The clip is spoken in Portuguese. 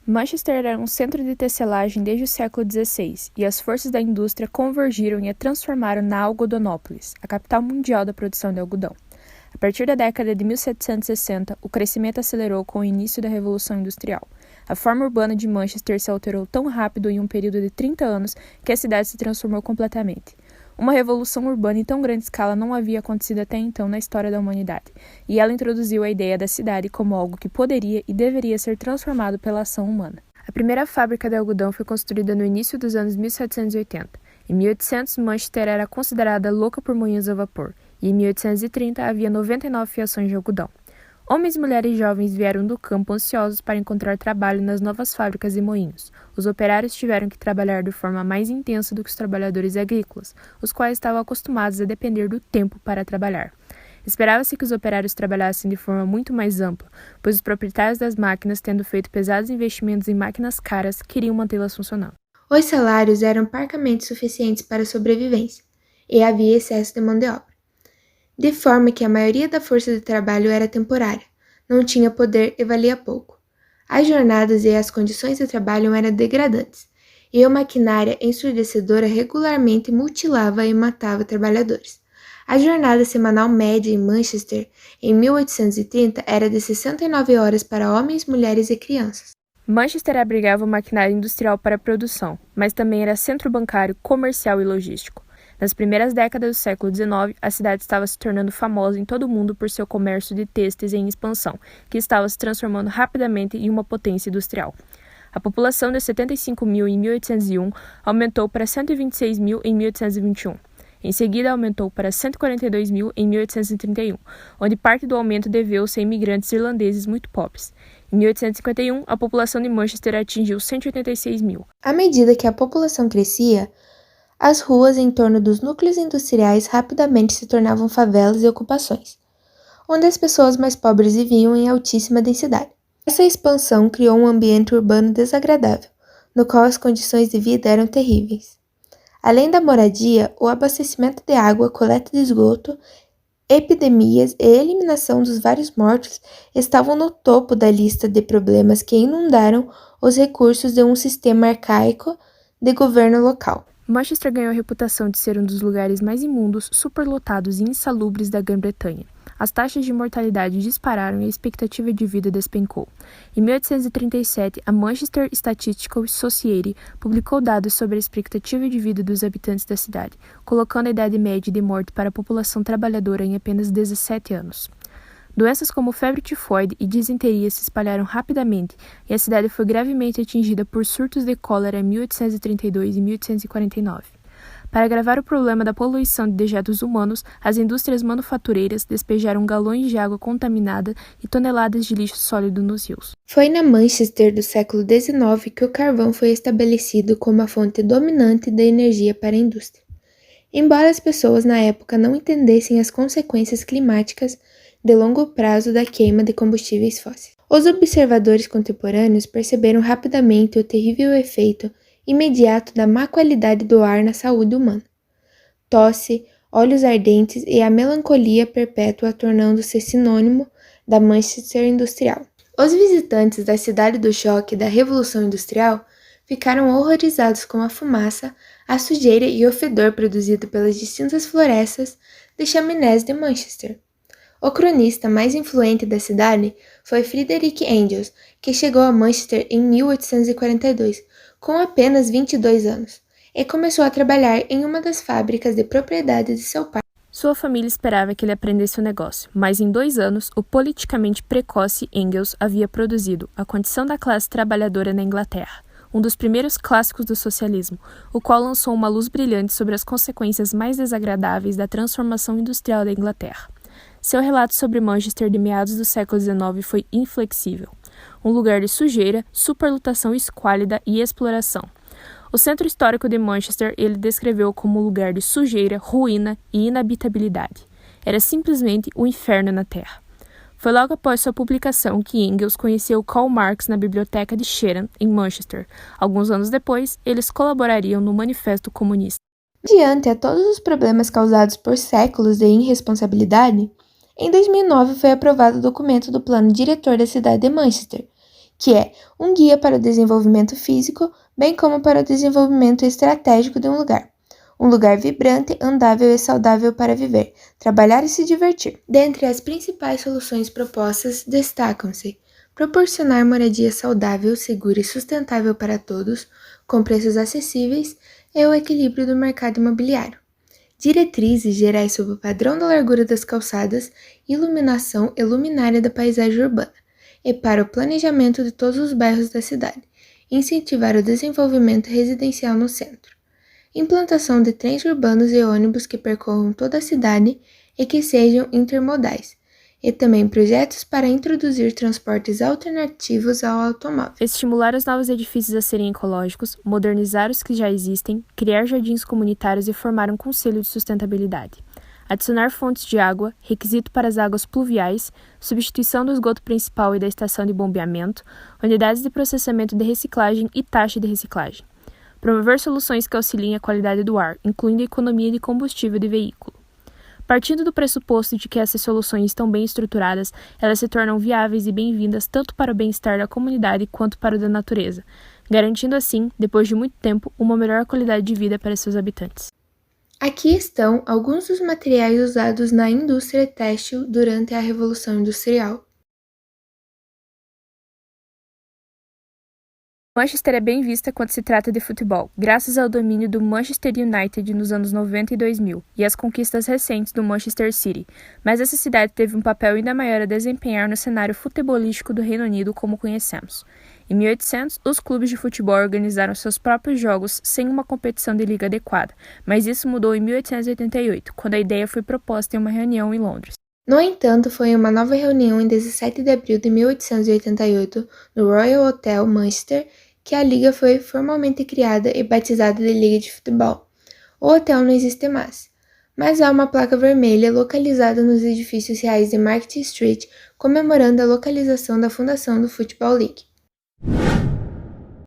Manchester era um centro de tecelagem desde o século XVI, e as forças da indústria convergiram e a transformaram na Algodonópolis, a capital mundial da produção de algodão. A partir da década de 1760, o crescimento acelerou com o início da Revolução Industrial. A forma urbana de Manchester se alterou tão rápido em um período de 30 anos que a cidade se transformou completamente. Uma revolução urbana em tão grande escala não havia acontecido até então na história da humanidade, e ela introduziu a ideia da cidade como algo que poderia e deveria ser transformado pela ação humana. A primeira fábrica de algodão foi construída no início dos anos 1780. Em 1800, Manchester era considerada louca por moinhos a vapor, e em 1830 havia 99 fiações de algodão. Homens, mulheres e jovens vieram do campo ansiosos para encontrar trabalho nas novas fábricas e moinhos. Os operários tiveram que trabalhar de forma mais intensa do que os trabalhadores agrícolas, os quais estavam acostumados a depender do tempo para trabalhar. Esperava-se que os operários trabalhassem de forma muito mais ampla, pois os proprietários das máquinas, tendo feito pesados investimentos em máquinas caras, queriam mantê-las funcionando. Os salários eram parcamente suficientes para a sobrevivência, e havia excesso de mão de obra, de forma que a maioria da força de trabalho era temporária, não tinha poder e valia pouco. As jornadas e as condições de trabalho eram degradantes, e a maquinária ensurdecedora regularmente mutilava e matava trabalhadores. A jornada semanal média em Manchester, em 1830, era de 69 horas para homens, mulheres e crianças. Manchester abrigava o maquinário industrial para a produção, mas também era centro bancário, comercial e logístico. Nas primeiras décadas do século XIX, a cidade estava se tornando famosa em todo o mundo por seu comércio de têxteis em expansão, que estava se transformando rapidamente em uma potência industrial. A população de 75 mil em 1801 aumentou para 126 mil em 1821. Em seguida, aumentou para 142 mil em 1831, onde parte do aumento deveu-se a imigrantes irlandeses muito pobres. Em 1851, a população de Manchester atingiu 186 mil. À medida que a população crescia, as ruas em torno dos núcleos industriais rapidamente se tornavam favelas e ocupações, onde as pessoas mais pobres viviam em altíssima densidade. Essa expansão criou um ambiente urbano desagradável, no qual as condições de vida eram terríveis. Além da moradia, o abastecimento de água, coleta de esgoto, epidemias e eliminação dos vários mortos estavam no topo da lista de problemas que inundaram os recursos de um sistema arcaico de governo local. Manchester ganhou a reputação de ser um dos lugares mais imundos, superlotados e insalubres da Grã-Bretanha. As taxas de mortalidade dispararam e a expectativa de vida despencou. Em 1837, a Manchester Statistical Society publicou dados sobre a expectativa de vida dos habitantes da cidade, colocando a idade média de morte para a população trabalhadora em apenas 17 anos. Doenças como febre tifoide e disenteria se espalharam rapidamente e a cidade foi gravemente atingida por surtos de cólera em 1832 e 1849. Para agravar o problema da poluição de dejetos humanos, as indústrias manufatureiras despejaram galões de água contaminada e toneladas de lixo sólido nos rios. Foi na Manchester do século XIX que o carvão foi estabelecido como a fonte dominante de energia para a indústria. Embora as pessoas na época não entendessem as consequências climáticas de longo prazo da queima de combustíveis fósseis, os observadores contemporâneos perceberam rapidamente o terrível efeito imediato da má qualidade do ar na saúde humana. Tosse, olhos ardentes e a melancolia perpétua tornando-se sinônimo da Manchester industrial. Os visitantes da cidade do choque da Revolução Industrial ficaram horrorizados com a fumaça, a sujeira e o fedor produzido pelas distintas florestas de chaminés de Manchester. O cronista mais influente da cidade foi Frederick Engels, que chegou a Manchester em 1842, com apenas 22 anos, e começou a trabalhar em uma das fábricas de propriedade de seu pai. Sua família esperava que ele aprendesse o negócio, mas em 2 anos, o politicamente precoce Engels havia produzido A Condição da Classe Trabalhadora na Inglaterra, um dos primeiros clássicos do socialismo, o qual lançou uma luz brilhante sobre as consequências mais desagradáveis da transformação industrial da Inglaterra. Seu relato sobre Manchester de meados do século XIX foi inflexível. Um lugar de sujeira, superlotação esquálida e exploração. O centro histórico de Manchester ele descreveu como um lugar de sujeira, ruína e inabitabilidade. Era simplesmente o inferno na Terra. Foi logo após sua publicação que Engels conheceu Karl Marx na biblioteca de Sheraton, em Manchester. Alguns anos depois, eles colaborariam no Manifesto Comunista. Diante a todos os problemas causados por séculos de irresponsabilidade, em 2009 foi aprovado o documento do Plano Diretor da cidade de Manchester, que é um guia para o desenvolvimento físico, bem como para o desenvolvimento estratégico de um lugar. Um lugar vibrante, andável e saudável para viver, trabalhar e se divertir. Dentre as principais soluções propostas, destacam-se proporcionar moradia saudável, segura e sustentável para todos, com preços acessíveis e o equilíbrio do mercado imobiliário. Diretrizes gerais sobre o padrão da largura das calçadas, iluminação e luminária da paisagem urbana, e para o planejamento de todos os bairros da cidade. Incentivar o desenvolvimento residencial no centro. Implantação de trens urbanos e ônibus que percorram toda a cidade e que sejam intermodais, e também projetos para introduzir transportes alternativos ao automóvel. Estimular os novos edifícios a serem ecológicos, modernizar os que já existem, criar jardins comunitários e formar um conselho de sustentabilidade. Adicionar fontes de água, requisito para as águas pluviais, substituição do esgoto principal e da estação de bombeamento, unidades de processamento de reciclagem e taxa de reciclagem. Promover soluções que auxiliem a qualidade do ar, incluindo a economia de combustível de veículo. Partindo do pressuposto de que essas soluções estão bem estruturadas, elas se tornam viáveis e bem-vindas tanto para o bem-estar da comunidade quanto para o da natureza, garantindo assim, depois de muito tempo, uma melhor qualidade de vida para seus habitantes. Aqui estão alguns dos materiais usados na indústria têxtil durante a Revolução Industrial. Manchester é bem vista quando se trata de futebol, graças ao domínio do Manchester United nos anos 90 e 2000 e às conquistas recentes do Manchester City, mas essa cidade teve um papel ainda maior a desempenhar no cenário futebolístico do Reino Unido como conhecemos. Em 1800, os clubes de futebol organizaram seus próprios jogos sem uma competição de liga adequada, mas isso mudou em 1888, quando a ideia foi proposta em uma reunião em Londres. No entanto, foi em uma nova reunião em 17 de abril de 1888, no Royal Hotel, Manchester, que a liga foi formalmente criada e batizada de Liga de Futebol. O hotel não existe mais, mas há uma placa vermelha localizada nos edifícios reais de Market Street comemorando a localização da fundação do Football League.